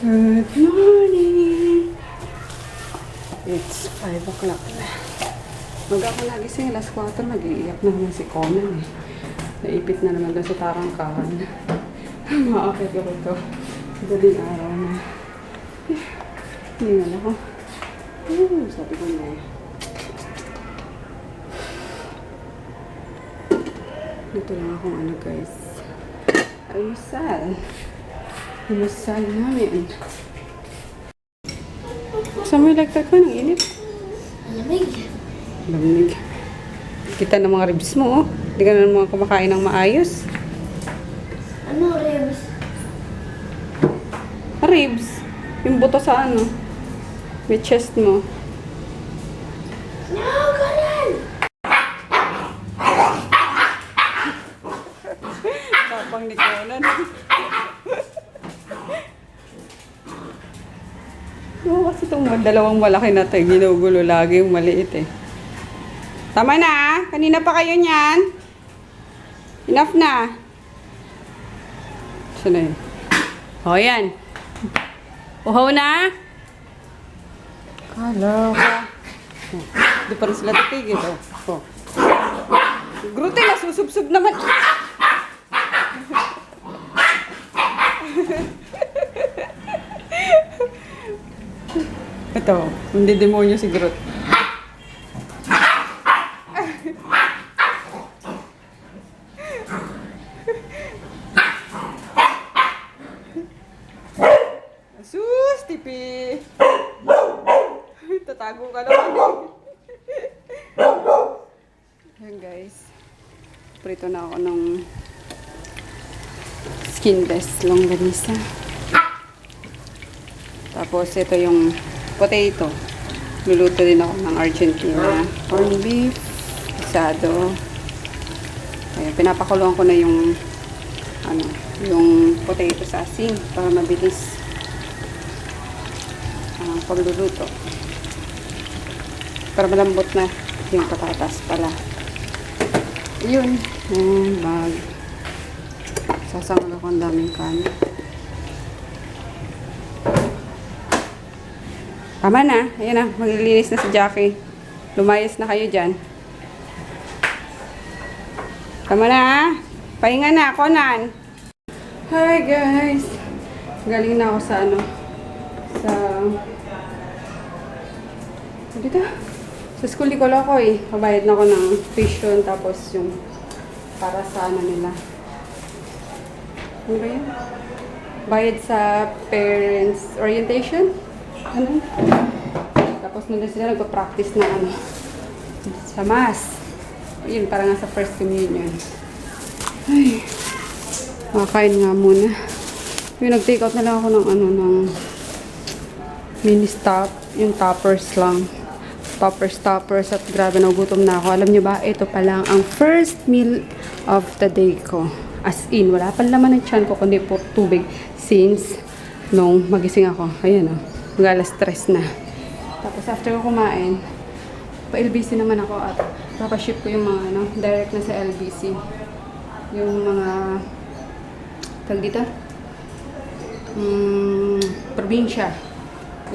Good morning! It's 5 o'clock na. Mag-ako nagising, alas 4, nag-iiyak na naman si Conan eh. Naipit na naman doon sa tarangkahan. Maakit ko ito. Daling araw na. Hiningal ako. Sabi ko na eh. Dito lang akong ano guys. Almusal. Almusal namin. Saan mo electric ko? Nang init? Lamig. Lamig. Kita ng mga ribs mo, oh. Hindi ka na mga kumakain ng maayos. Ano, ribs? Ribs? Yung buto sa ano? May chest mo. No, Conan! Tapang ni Conan. Oo, kasi itong dalawang malaki na tayo, ginugulo lagi yung maliit eh. Tama na, kanina pa kayo niyan. Enough na. Saan na yun? O, yan. Uhaw na. Kala ka. Di pa rin sila titigil. O. Grute na, susubsub naman. Ito, hindi demonyo si Groot. Sus, tipi! Tatago ka naman eh. Ayan guys. Prito na ako ng skinless longganisa. Tapos ito yung potato. Luluto din ako ng Argentina. Corned beef, asado. Kaya pinapakulong ko na yung yung potato sa asin para mabilis pagluluto. Para malambot na yung patatas pala. Yun. Sasangag ako ang daming kanin. Tama na. Ayan na. Maglilinis na si Jackie. Lumayas na kayo dyan. Tama na. Pahinga na. Conan. Hi guys. Galing na ako sa dito. Sa school di ko lang ako eh. Pabayad na ako ng tuition. Tapos yung para sa nila. Ano ba yun? Bayad sa parents orientation. Ano? Tapos nandun sila nagpa-practice na sa mass. Yun, parang nga sa first communion. Ay, makakain nga muna. Yung nag-take out na lang ako ng mini stop. Yung toppers lang. Toppers. At grabe, nagugutom na ako. Alam nyo ba, ito pa lang ang first meal of the day ko. As in, wala pa laman ng tiyan ko, kundi po tubig. Since, nung magising ako. Ayan o. Mag-alas 3 na. Tapos after ko kumain, pa-LBC naman ako at papaship ko yung mga direct na sa LBC. Yung mga tag dito? Probinsya.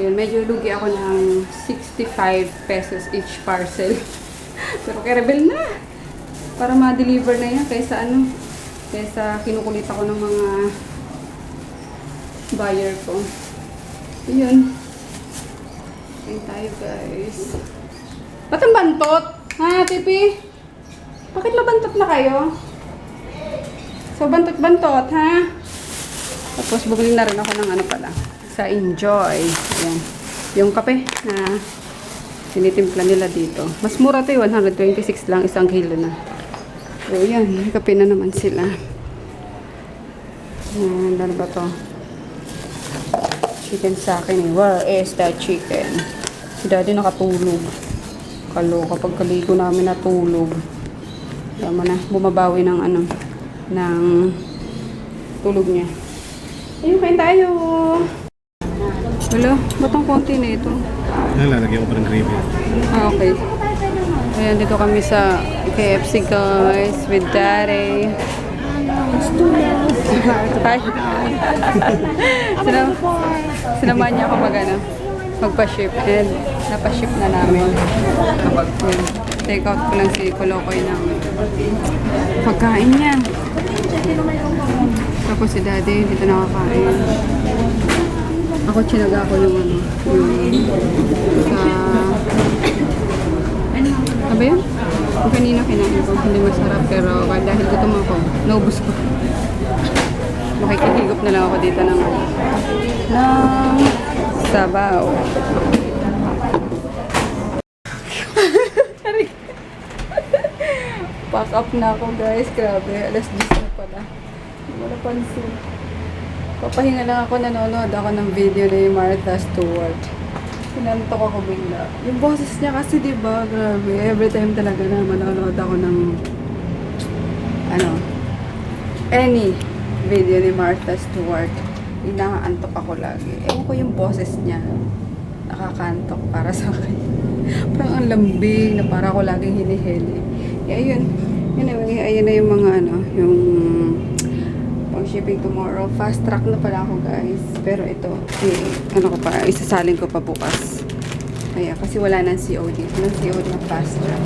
Ayun, medyo lugi ako ng 65 pesos each parcel. Pero kay rebel na. Para ma-deliver na yan kaysa kaysa kinukulit ako ng mga buyer ko. Yun. Ayun tayo guys. Ba't ang bantot? Ha, Pipi? Bakit mabantot na kayo? So, bantot-bantot, ha? Tapos, bumili na rin ako ng pala. Sa Enjoy. Ayan. Yung kape na tinitimpla nila dito. Mas mura to 126 lang, 1 kilo na. So, yan. May kape na naman sila. Ayan, ano ba to? Chicken sa akin eh. Where is that chicken? Si daddy nakatulog. Kaloka pag kaligo namin natulog. Tama na. Bumabawi ng ng tulog niya. Ayun, kain tayo. Wala, ba't ang konti na ito? Lalagyan ko pa ng gravy. Okay. Ayan, dito kami sa KFC guys with daddy. Hi. Sinamahan niya ako magpa-ship and napaship na namin. Kapag take out ko lang si Kolokoy ng pagkain niya. Tapos si Daddy, dito nakakain. Ako chinaga ko yung ano ba yun? Yung kanina kinain ko, hindi masarap pero dahil gutom ako, naubos ko. Makikihigop na lang ako dito ng sabaw. Pack up na ako guys, grabe. Alas 10 na pala. Hindi mo napansin. Papahinga lang ako, nanonood ako ng video ni Martha Stewart. Pinantok ako bigla. Yung boses niya kasi diba, grabe. Every time talaga na manonood ako ng any video ni Martha Stewart. Inaantok ako lagi. Ewan ko yung boses niya. Nakakantok para sa akin. Parang ang lambing na para ako laging hinihili. Ayun. Anyway, ayun na yung mga yung pang shipping tomorrow. Fast track na pala ako guys. Pero ito, isasalin ko pa bukas. Kaya, kasi wala nang COD. Walang COD na fast track.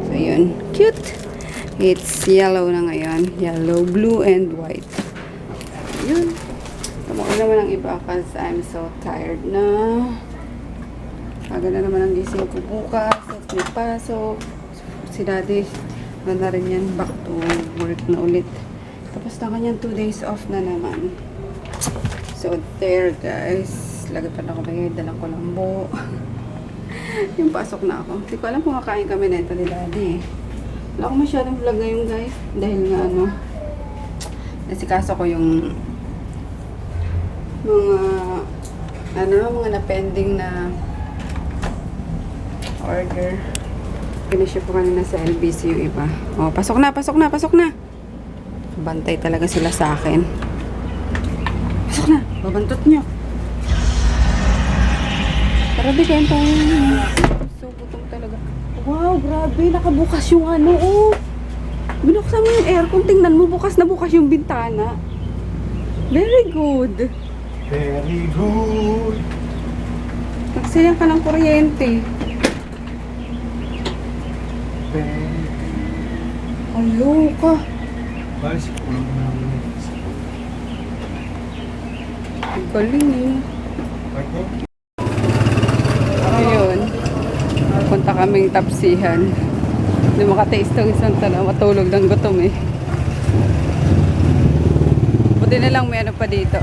So, ayun. Cute! It's yellow na ngayon. Yellow, blue, and white. Ayun. Tumuha naman ang iba kasi I'm so tired na. Aga na naman ang gising ko bukas. At may pasok. Si Daddy, ganda rin yan. Back to work na ulit. Tapos na kanyang 2 days off na naman. So, there guys. Lagay pa na ako bagay. Dalang ko lang buo. Yung pasok na ako. Hindi ko alam kung makain kami na ito ni Daddy. Wala akong masyadong vlog ngayon guys. Dahil nga nasikaso ko yung mga na-pending na order. Piniship ko kanina sa LBC yung iba. Oh, pasok na. Bantay talaga sila sa akin. Pasok na. Babantot nyo. Para bigyan tayo. So, gutom talaga. Wow, grabe. Nakabukas yung binuksan mo yung aircon. Tingnan mo, bukas na bukas yung bintana. Very good. Very good. Nagsayang ka ng kuryente. Alo ka. Balis ko lang namin. Galing eh. Ayun. Punta kaming tapsihan. Hindi makataste ng isang matulog ng gutom eh. Buti na lang may pa dito.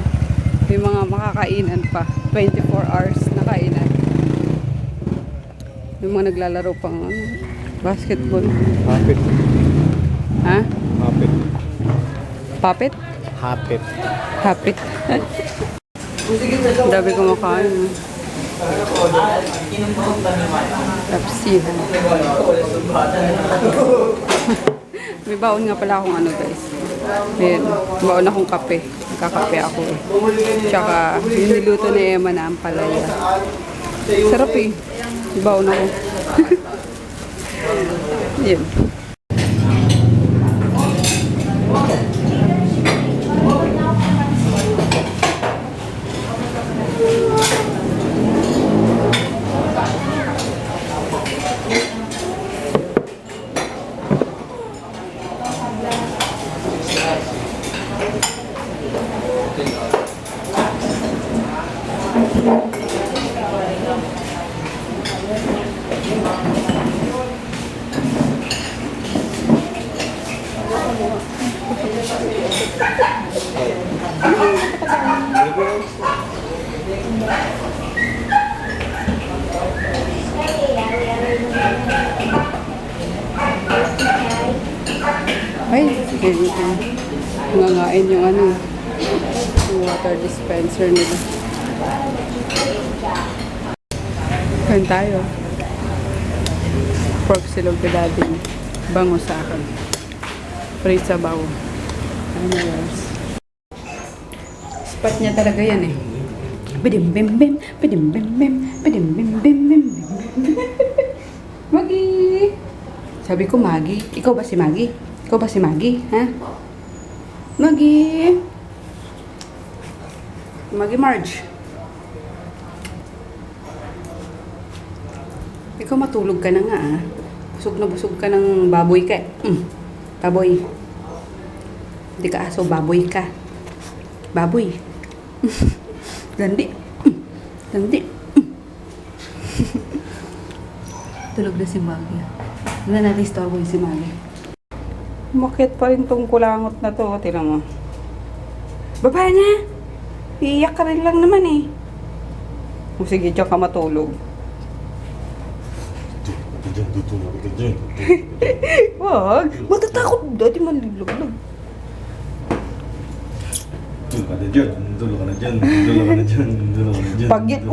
May mga makakainan pa. 24 hours na kainan. May mga naglalaro pang basketball. Hapit. Ha? Hapit. Puppet? Hapit. Hapit. Dabi kumakain. Tapsihan. May baon nga pala akong guys. May baon akong kape. Kakape ako eh. Tsaka yung niluto ni Emma na ang palaya. Sarap eh. May baon ako. Yun. Ay, sige. Nangangain yung yung water dispenser nila. Kain tayo. Pork silog ka Daddy. Bango sa akin. Free sabaw. Ano else? Spot niya talaga yan eh. Bidim bim bim, bidim bim bim, bidim bim bim bim. Maggie! Sabi ko Maggie. Ikaw ba si Maggie? Ikaw ba si Maggie? Ha? Maggie! Maggie Marge. Ikaw matulog ka na nga ah. Busog na busog ka ng baboy ka eh. Baboy. Hindi ka aso, baboy ka. Baboy. Gandi. Gandi. Tulog na si Maggie. Hindi na natin istorbo si Maggie. Umakyat pa rin tong kulangot na to. Tira mo. Baba na! Iiyak ka rin lang naman eh. O sige, diyan ka matulog. Diyan, tutulog ka dyan. Wag! Matatakot! Dati manlilog. Tulog ka na dyan, tulog ka na dyan, tulog ka na dyan, tulog ka na dyan. Pag yan,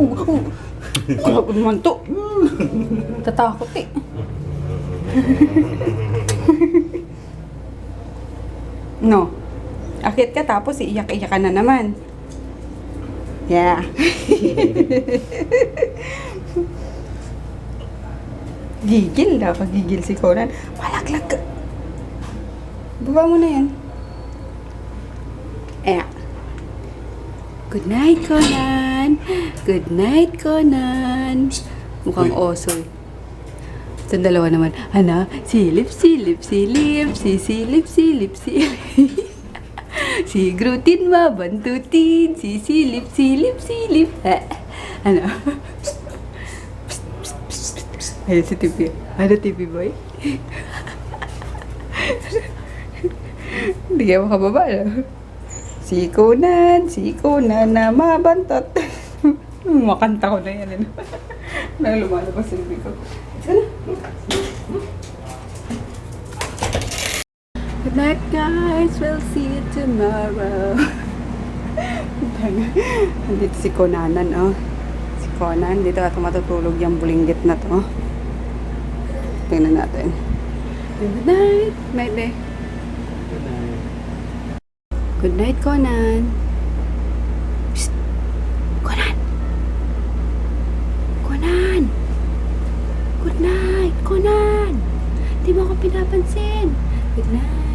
grabe naman to. Tatakot eh. No. Akit ka tapos iiyak-iyak ka na naman. Yeah. Gigil na. Pagigil si Conan. Malaglag ka. Baba mo na yan. Eh. Good night, Conan. Good night, Conan. Mukhang oso eh. Itong dalawa naman. Ano? Silip, silip, silip. Sisilip, silip, silip. Sigrutin, mabantutin. Sisilip, silip, silip. Ano? Ayun si TV. Ano TV boy? Hindi ka makababa no? Si Conan na mabantot. Makanta ko na yan. Nang lumalabas sa bibig ko. Sana. Good night guys. We'll see you tomorrow. Nandito si Conanan oh. Si Conan. Dito ata matutulog yung bulinggit na to. Tingnan natin. Good night. Night eh. Good night, Conan. Psst. Conan. Conan. Good night, Conan. Di mo ako pinapansin. Good night.